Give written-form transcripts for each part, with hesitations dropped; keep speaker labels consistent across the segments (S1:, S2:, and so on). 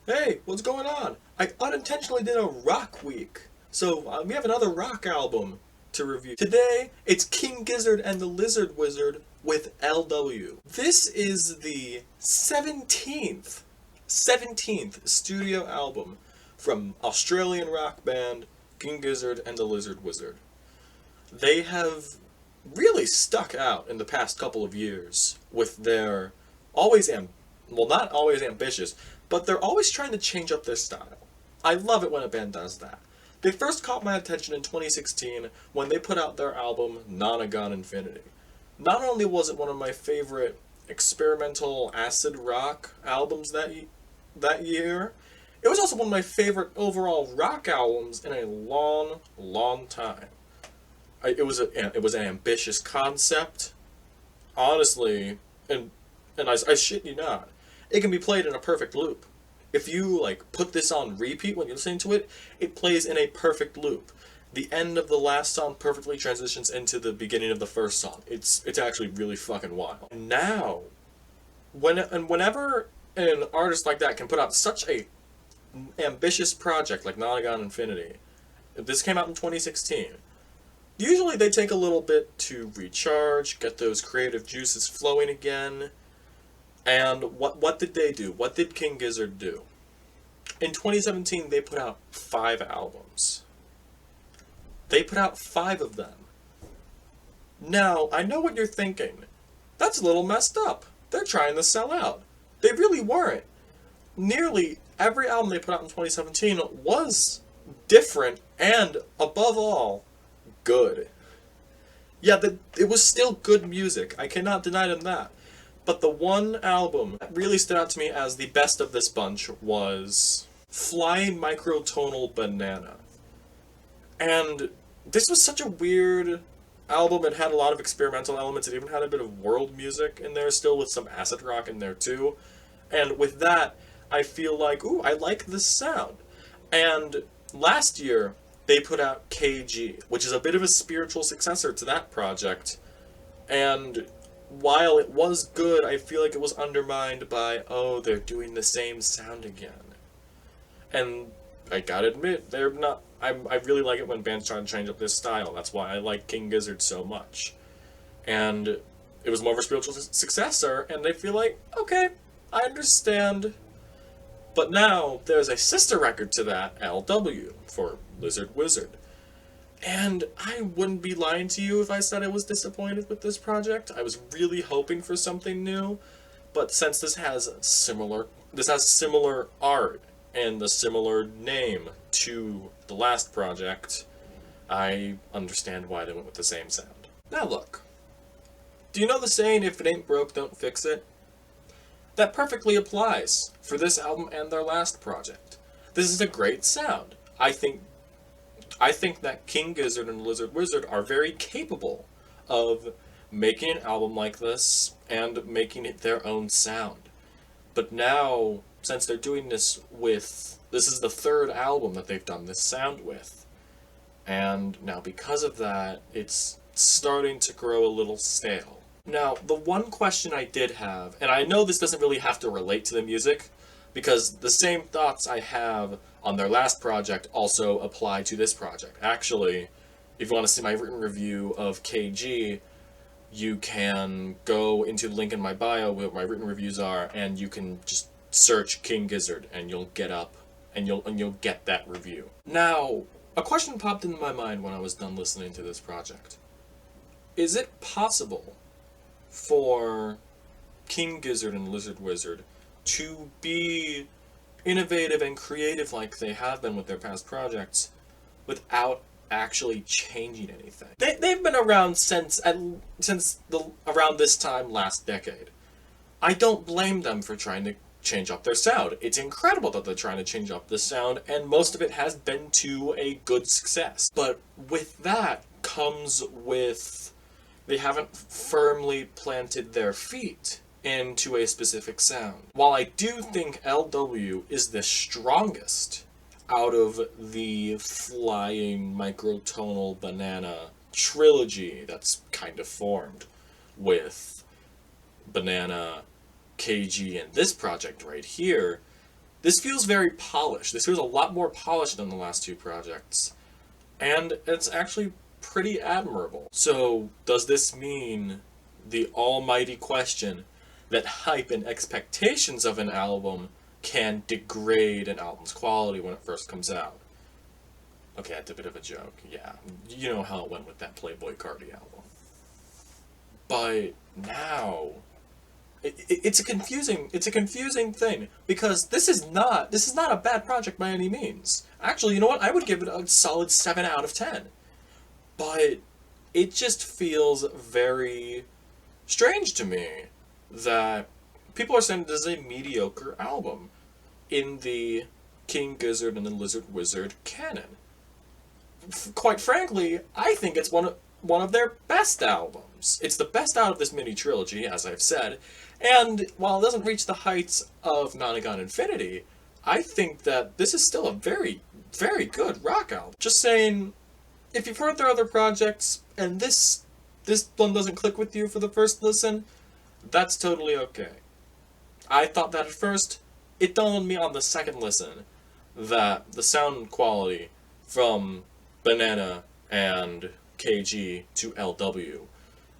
S1: Hey, what's going on? I unintentionally did a rock week, so we have another rock album to review. Today, it's King Gizzard and the Lizard Wizard with L.W. This is the 17th studio album from Australian rock band King Gizzard and the Lizard Wizard. They have really stuck out in the past couple of years with their always not always ambitious, but they're always trying to change up their style. I love it when a band does that. They first caught my attention in 2016 when they put out their album Nonagon Infinity. Not only was it one of my favorite experimental acid rock albums that year, it was also one of my favorite overall rock albums in a long time. It was an ambitious concept, honestly, and I shit you not, it can be played in a perfect loop. If you put this on repeat when you're listening to it, it plays in a perfect loop. The end of the last song perfectly transitions into the beginning of the first song. It's actually really fucking wild. Now, whenever an artist like that can put out such a ambitious project like Nonagon Infinity, this came out in 2016. Usually they take a little bit to recharge, get those creative juices flowing again. And what did they do? What did King Gizzard do? In 2017, they put out 5 albums. They put out 5 of them. Now, I know what you're thinking. That's a little messed up. They're trying to sell out. They really weren't. Nearly every album they put out in 2017 was different and, above all, good. Yeah, it was still good music. I cannot deny them that. But the one album that really stood out to me as the best of this bunch was Flying Microtonal Banana. And this was such a weird album. It had a lot of experimental elements. It even had a bit of world music in there still, with some acid rock in there too. And with that, I feel like, ooh, I like this sound. And last year, they put out K.G., which is a bit of a spiritual successor to that project. And while it was good, I feel like it was undermined by, oh, they're doing the same sound again. And I gotta admit, they're not. I really like it when bands try to change up their style. That's why I like King Gizzard so much. And it was more of a spiritual successor, and they feel like, okay, I understand. But now there's a sister record to that, L.W., for Lizard Wizard. And I wouldn't be lying to you if I said I was disappointed with this project. I was really hoping for something new, but since this has similar art and a similar name to the last project, I understand why they went with the same sound. Now look, do you know the saying, if it ain't broke, don't fix it? That perfectly applies for this album and their last project. This is a great sound. I think that King Gizzard and Lizard Wizard are very capable of making an album like this and making it their own sound. But now, since they're doing this is the 3rd album that they've done this sound with. And now because of that, it's starting to grow a little stale. Now, the one question I did have, and I know this doesn't really have to relate to the music, because the same thoughts I have on their last project also apply to this project. Actually, if you want to see my written review of K.G., you can go into the link in my bio where my written reviews are, and you can just search King Gizzard, and you'll get that review. Now, a question popped into my mind when I was done listening to this project. Is it possible for King Gizzard and Lizard Wizard to be innovative and creative like they have been with their past projects without actually changing anything? They've been around since around this time last decade. I don't blame them for trying to change up their sound. It's incredible that they're trying to change up the sound, and most of it has been to a good success. But with that comes with, they haven't firmly planted their feet into a specific sound. While I do think L.W. is the strongest out of the Flying Microtonal Banana trilogy that's kind of formed with Banana, K.G., and this project right here, This feels very polished. This feels a lot more polished than the last two projects. And it's actually pretty admirable. So, does this mean the almighty question that hype and expectations of an album can degrade an album's quality when it first comes out? Okay, that's a bit of a joke, yeah. You know how it went with that Playboi Carti album. But now, it's a confusing thing, because this is not a bad project by any means. Actually, you know what? I would give it a solid 7 out of 10. But it just feels very strange to me that people are saying this is a mediocre album in the King Gizzard and the Lizard Wizard canon. Quite frankly, I think it's one of their best albums. It's the best out of this mini trilogy, as I've said, and while it doesn't reach the heights of Nonagon Infinity, I think that this is still a very, very good rock album. Just saying, if you've heard their other projects, and this one doesn't click with you for the first listen, that's totally okay. I thought that at first. It dawned on me on the second listen that the sound quality from Banana and K.G.L.W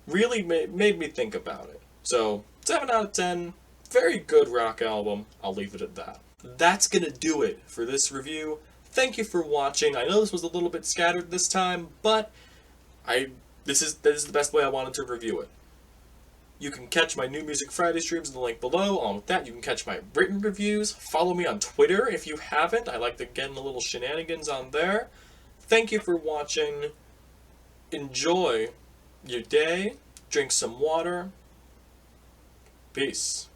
S1: really made me think about it. So, 7 out of 10, very good rock album, I'll leave it at that. That's gonna do it for this review. Thank you for watching. I know this was a little bit scattered this time, but this is the best way I wanted to review it. You can catch my New Music Friday streams in the link below. Along with that, you can catch my written reviews. Follow me on Twitter if you haven't. I like to get in a little shenanigans on there. Thank you for watching. Enjoy your day. Drink some water. Peace.